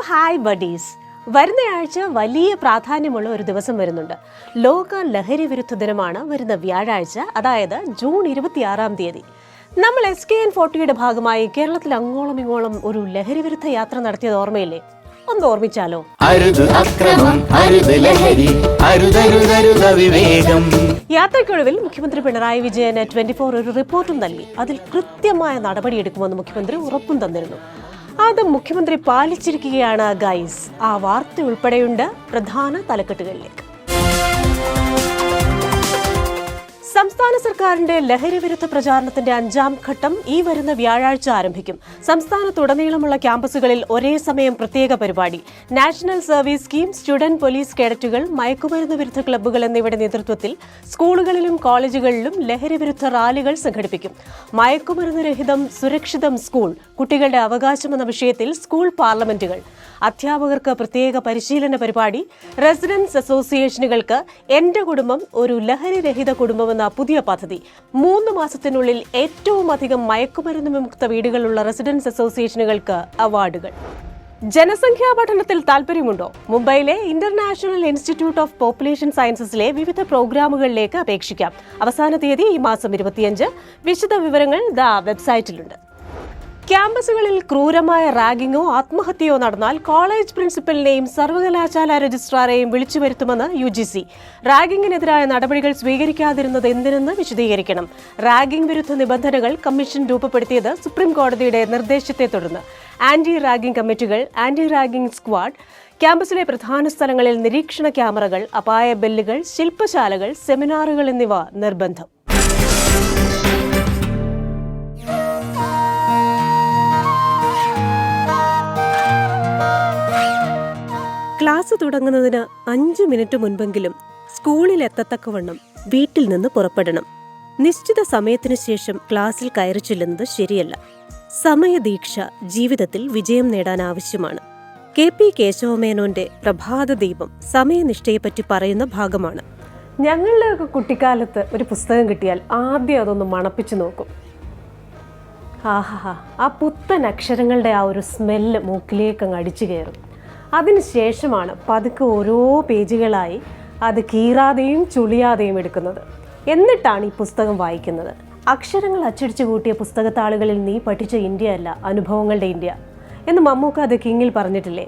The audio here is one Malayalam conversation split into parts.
Hi buddies. വരുന്നയാഴ്ച വലിയ പ്രാധാന്യമുള്ള ഒരു ദിവസം വരുന്നുണ്ട്. ലോക ലഹരി വിരുദ്ധ ദിനമാണ് വരുന്ന വ്യാഴാഴ്ച, അതായത് ജൂൺ 26 നമ്മൾ SKN40യുടെ ഭാഗമായി കേരളത്തിൽ അങ്ങോളം ഇങ്ങോളം ഒരു ലഹരി വിരുദ്ധ യാത്ര നടത്തിയത് ഓർമ്മയില്ലേ? ഒന്ന് ഓർമ്മിച്ചാലോ? യാത്രയ്ക്കൊടുവിൽ മുഖ്യമന്ത്രി പിണറായി വിജയന് 24 ഒരു റിപ്പോർട്ടും നൽകി. അതിൽ കൃത്യമായ നടപടിയെടുക്കുമെന്ന് മുഖ്യമന്ത്രി ഉറപ്പും തന്നിരുന്നു. അത് മുഖ്യമന്ത്രി പാലിച്ചിരിക്കുകയാണ് ഗൈസ്. ആ വാർത്ത ഉൾപ്പെടെയുണ്ട് പ്രധാന തലക്കെട്ടുകളിലേക്ക്. സംസ്ഥാന സർക്കാരിന്റെ ലഹരി വിരുദ്ധ പ്രചാരണത്തിന്റെ 5ാം ഘട്ടം ഈ വരുന്ന വ്യാഴാഴ്ച ആരംഭിക്കും. സംസ്ഥാനത്തുടനീളമുള്ള ക്യാമ്പസുകളിൽ ഒരേ സമയം പ്രത്യേക പരിപാടി. National service scheme, student police കേഡറ്റുകൾ, മയക്കുമരുന്ന് വിരുദ്ധ ക്ലബ്ബുകൾ എന്നിവയുടെ നേതൃത്വത്തിൽ സ്കൂളുകളിലും കോളേജുകളിലും ലഹരി വിരുദ്ധ റാലികൾ സംഘടിപ്പിക്കും. മയക്കുമരുന്ന് രഹിതം സുരക്ഷിതം സ്കൂൾ, കുട്ടികളുടെ അവകാശം എന്ന വിഷയത്തിൽ സ്കൂൾ പാർലമെന്റുകൾ, അധ്യാപകർക്ക് പ്രത്യേക പരിശീലന പരിപാടി, റെസിഡൻസ് അസോസിയേഷനുകൾക്ക് എന്റെ കുടുംബം ഒരു ലഹരി രഹിത കുടുംബമെന്ന പുതിയ പദ്ധതി, 3 മാസത്തിനുള്ളിൽ ഏറ്റവും അധികം മയക്കുമരുന്ന് വിമുക്ത വീടുകളുള്ള റെസിഡൻസ് അസോസിയേഷനുകൾക്ക് അവാർഡുകൾ. ജനസംഖ്യാ പഠനത്തിൽ താല്പര്യമുണ്ടോ? മുംബൈയിലെ ഇന്റർനാഷണൽ ഇൻസ്റ്റിറ്റ്യൂട്ട് ഓഫ് പോപ്പുലേഷൻ സയൻസസിലെ വിവിധ പ്രോഗ്രാമുകളിലേക്ക് അപേക്ഷിക്കാം. അവസാന തീയതി ഈ മാസം 25. വിശദ വിവരങ്ങൾ വെബ്സൈറ്റിലുണ്ട്. ക്യാമ്പസുകളിൽ ക്രൂരമായ റാഗിങ്ങോ ആത്മഹത്യയോ നടന്നാൽ കോളേജ് പ്രിൻസിപ്പലിനെയും സർവകലാശാല രജിസ്ട്രാറെയും വിളിച്ചു വരുത്തുമെന്ന് UGC. റാഗിങ്ങിനെതിരായ നടപടികൾ സ്വീകരിക്കാതിരുന്നത് എന്തിനെന്ന് വിശദീകരിക്കണം. റാഗിംഗ് വിരുദ്ധ നിബന്ധനകൾ കമ്മീഷൻ രൂപപ്പെടുത്തിയത് സുപ്രീം കോടതിയുടെ നിർദ്ദേശത്തെ തുടർന്ന്. ആന്റി റാഗിംഗ് കമ്മിറ്റികൾ, ആന്റി റാഗിംഗ് സ്ക്വാഡ്, ക്യാമ്പസിലെ പ്രധാന സ്ഥലങ്ങളിൽ നിരീക്ഷണ ക്യാമറകൾ, അപായ ബെല്ലുകൾ, ശില്പശാലകൾ, സെമിനാറുകൾ എന്നിവ നിർബന്ധം. ക്ലാസ് തുടങ്ങുന്നതിന് 5 മിനിറ്റ് മുൻപെങ്കിലും സ്കൂളിൽ എത്തത്തക്കവണ്ണം വീട്ടിൽ നിന്ന് പുറപ്പെടണം. നിശ്ചിത സമയത്തിനു ശേഷം ക്ലാസ്സിൽ കയറി ചെല്ലുന്നത് ശരിയല്ല. സമയദീക്ഷ ജീവിതത്തിൽ വിജയം നേടാൻ ആവശ്യമാണ്. KP കേശവമേനോന്റെ പ്രഭാത ദീപം സമയനിഷ്ഠയെപ്പറ്റി പറയുന്ന ഭാഗമാണ്. ഞങ്ങളുടെയൊക്കെ കുട്ടിക്കാലത്ത് ഒരു പുസ്തകം കിട്ടിയാൽ ആദ്യം അതൊന്ന് മണപ്പിച്ചു നോക്കും. ആ പുത്തൻ അക്ഷരങ്ങളുടെ ആ ഒരു സ്മെല്ല് മൂക്കിലേക്ക് അങ്ങ് അടിച്ചു കയറും. അതിനുശേഷമാണ് പതുക്കെ ഓരോ പേജുകളായി അത് കീറാതെയും ചുളിയാതെയും എടുക്കുന്നത്. എന്നിട്ടാണ് ഈ പുസ്തകം വായിക്കുന്നത്. അക്ഷരങ്ങൾ അച്ചടിച്ചു കൂട്ടിയ പുസ്തകത്താളുകളിൽ നീ പഠിച്ച ഇന്ത്യ അല്ല, അനുഭവങ്ങളുടെ ഇന്ത്യ എന്ന് മമ്മൂക്ക അത് കിങ്ങിൽ പറഞ്ഞിട്ടില്ലേ?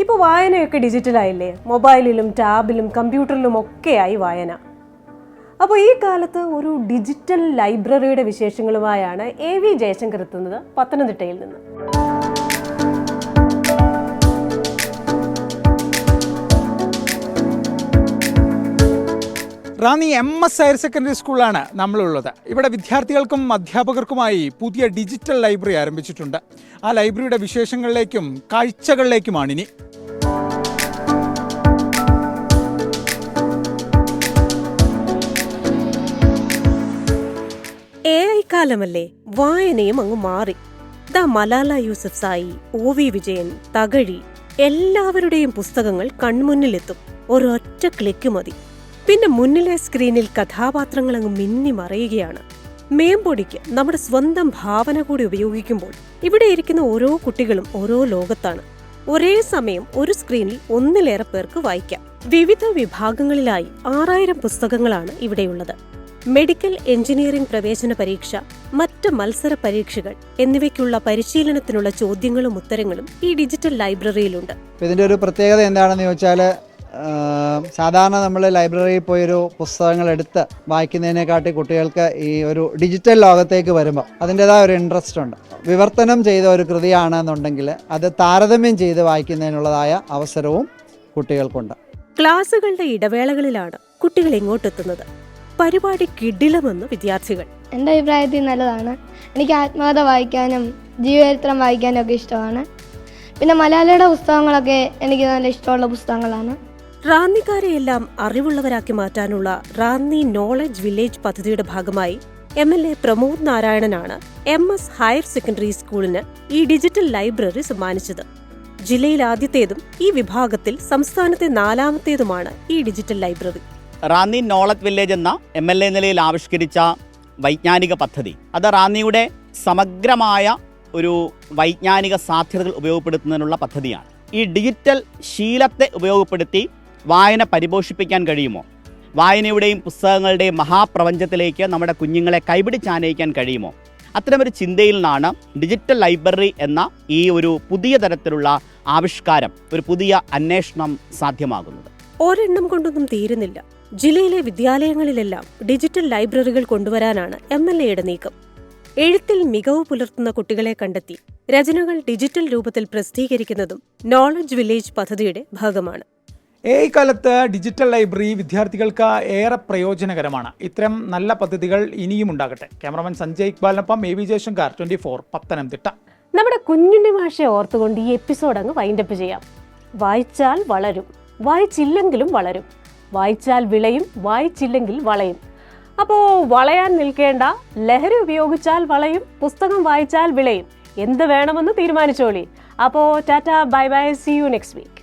ഇപ്പോൾ വായനയൊക്കെ ഡിജിറ്റലായില്ലേ? മൊബൈലിലും ടാബിലും കമ്പ്യൂട്ടറിലും ഒക്കെയായി വായന. അപ്പോൾ ഈ കാലത്ത് ഒരു ഡിജിറ്റൽ ലൈബ്രറിയുടെ വിശേഷങ്ങളുമായാണ് AV ജയശങ്കർ എത്തുന്നത് പത്തനംതിട്ടയിൽ നിന്ന്. റാന്നി MS ഹയർ സെക്കൻഡറി സ്കൂളിലാണ് നമ്മളുള്ളത്. ഇവിടെ വിദ്യാർത്ഥികൾക്കും അധ്യാപകർക്കുമായി പുതിയ ഡിജിറ്റൽ ലൈബ്രറി ആരംഭിച്ചിട്ടുണ്ട്. ആ ലൈബ്രറിയുടെ വിശേഷങ്ങളിലേക്കും കാഴ്ചകളിലേക്കുമാണിനി. AI കാലമല്ലേ, വായനയും അങ്ങ് മാറി. മലാല യൂസഫ്സായി, OV വിജയൻ, തകഴി എല്ലാവരുടെയും പുസ്തകങ്ങൾ കൺമുന്നിലെത്തും. ഒരൊറ്റ ക്ലിക്ക് മതി. പിന്നെ മുന്നിലെ സ്ക്രീനിൽ കഥാപാത്രങ്ങൾ അങ്ങ് മിന്നി മറയുകയാണ്. മേമ്പൊടിക്ക് നമ്മുടെ സ്വന്തം ഭാവന കൂടി ഉപയോഗിക്കുമ്പോൾ ഇവിടെ ഇരിക്കുന്ന ഓരോ കുട്ടികളും ഓരോ ലോകത്താണ്. ഒരേ സമയം ഒരു സ്ക്രീനിൽ 1-ലേറെ പേർക്ക് വായിക്കാം. വിവിധ വിഭാഗങ്ങളിലായി 6000 പുസ്തകങ്ങളാണ് ഇവിടെയുള്ളത്. മെഡിക്കൽ എഞ്ചിനീയറിംഗ് പ്രവേശന പരീക്ഷ, മറ്റ് മത്സര പരീക്ഷകൾ എന്നിവയ്ക്കുള്ള പരിശീലനത്തിനുള്ള ചോദ്യങ്ങളും ഉത്തരങ്ങളും ഈ ഡിജിറ്റൽ ലൈബ്രറിയിലുണ്ട്. ഇതിന്റെ ഒരു പ്രത്യേകത എന്താണെന്ന് ചോദിച്ചാൽ, സാധാരണ നമ്മൾ ലൈബ്രറിയിൽ പോയൊരു പുസ്തകങ്ങൾ എടുത്ത് വായിക്കുന്നതിനെക്കാട്ടി കുട്ടികൾക്ക് ഈ ഒരു ഡിജിറ്റൽ ലോകത്തേക്ക് വരുമ്പോൾ അതിൻ്റെതായ ഒരു ഇൻട്രസ്റ്റ് ഉണ്ട്. വിവർത്തനം ചെയ്ത ഒരു കൃതിയാണെന്നുണ്ടെങ്കിൽ അത് താരതമ്യം ചെയ്ത് വായിക്കുന്നതിനുള്ളതായ അവസരവും കുട്ടികൾക്കുണ്ട്. ക്ലാസുകളുടെ ഇടവേളകളിലാണ് കുട്ടികൾ ഇങ്ങോട്ടെത്തുന്നത്. പരിപാടി കിടിലമെന്ന് വിദ്യാർത്ഥികൾ. എൻ്റെ അഭിപ്രായത്തിൽ നല്ലതാണ്. എനിക്ക് ആത്മകഥ വായിക്കാനും ജീവചരിത്രം വായിക്കാനും ഒക്കെ ഇഷ്ടമാണ്. പിന്നെ മലയാളിയുടെ പുസ്തകങ്ങളൊക്കെ എനിക്ക് നല്ല ഇഷ്ടമുള്ള പുസ്തകങ്ങളാണ്. റാന്നിക്കാരെയെല്ലാം അറിവുള്ളവരാക്കി മാറ്റാനുള്ള റാന്നി നോളജ് വില്ലേജ് പദ്ധതിയുടെ ഭാഗമായി MLA പ്രമോദ് നാരായണനാണ് MS ഹയർ സെക്കൻഡറി സ്കൂളിന് ഈ ഡിജിറ്റൽ ലൈബ്രറി സമ്മാനിച്ചത്. ജില്ലയിൽ ആദ്യത്തേതും ഈ വിഭാഗത്തിൽ സംസ്ഥാനത്തെ 4ാമത്തേതുമാണ് ഈ digital library. Ranni knowledge village എന്ന MLA നിലയിൽ ആവിഷ്കരിച്ച വൈജ്ഞാനിക പദ്ധതി അത് റാന്നിയുടെ സമഗ്രമായ ഒരു വൈജ്ഞാനിക സാധ്യതകൾ ഉപയോഗപ്പെടുത്തുന്നതിനുള്ള പദ്ധതിയാണ്. ഈ ഡിജിറ്റൽ ശീലത്തെ ഉപയോഗപ്പെടുത്തി വായന പരിപോഷിപ്പിക്കാൻ കഴിയുമോ? വായനയുടെയും പുസ്തകങ്ങളുടെയും മഹാപ്രപഞ്ചത്തിലേക്ക് നമ്മുടെ കുഞ്ഞുങ്ങളെ കൈപിടിച്ചാനയിക്കാൻ കഴിയുമോ? അത്തരമൊരു ചിന്തയിൽ നിന്നാണ് ഡിജിറ്റൽ ലൈബ്രറി എന്ന ഈ ഒരു പുതിയ തരത്തിലുള്ള ആവിഷ്കാരം, ഒരു പുതിയ അന്വേഷണം സാധ്യമാകുന്നത്. ഒരെണ്ണം കൊണ്ടൊന്നും തീരുന്നില്ല. ജില്ലയിലെ വിദ്യാലയങ്ങളിലെല്ലാം ഡിജിറ്റൽ ലൈബ്രറികൾ കൊണ്ടുവരാനാണ് MLAയുടെ നീക്കം. എഴുത്തിൽ മികവ് പുലർത്തുന്ന കുട്ടികളെ കണ്ടെത്തി രചനകൾ ഡിജിറ്റൽ രൂപത്തിൽ പ്രസിദ്ധീകരിക്കുന്നതും നോളജ് വില്ലേജ് പദ്ധതിയുടെ ഭാഗമാണ്. AI കാലത്ത് ഡിജിറ്റൽ ലൈബ്രറി വിദ്യാർത്ഥികൾക്ക് ഏറെ പ്രയോജനകരമാണ്. ഇത്തരം നല്ല പദ്ധതികൾ ഇനിയും ഉണ്ടാകട്ടെ. ക്യാമറമാൻ സഞ്ജയ് ഇക്ബാലിനൊപ്പം AV ജയശങ്കർ, 24 പത്തനംതിട്ട. നമ്മുടെ കുഞ്ഞുണ്ണി മാഷെ ഓർത്തുകൊണ്ട് ഈ എപ്പിസോഡ് അങ്ങ് വൈൻഡപ്പ് ചെയ്യാം. വായിച്ചാൽ വളരും, വായിച്ചില്ലെങ്കിലും വളരും. വായിച്ചാൽ വിളയും, വായിച്ചില്ലെങ്കിൽ വളയും. അപ്പോൾ വളയാൻ നിൽക്കേണ്ട, ലഹരി ഉപയോഗിച്ചാൽ വളയും, പുസ്തകം വായിച്ചാൽ വിളയും. എന്ത് വേണമെന്ന് തീരുമാനിച്ചോളി. അപ്പോൾ ടാറ്റ, bye bye, see you next week.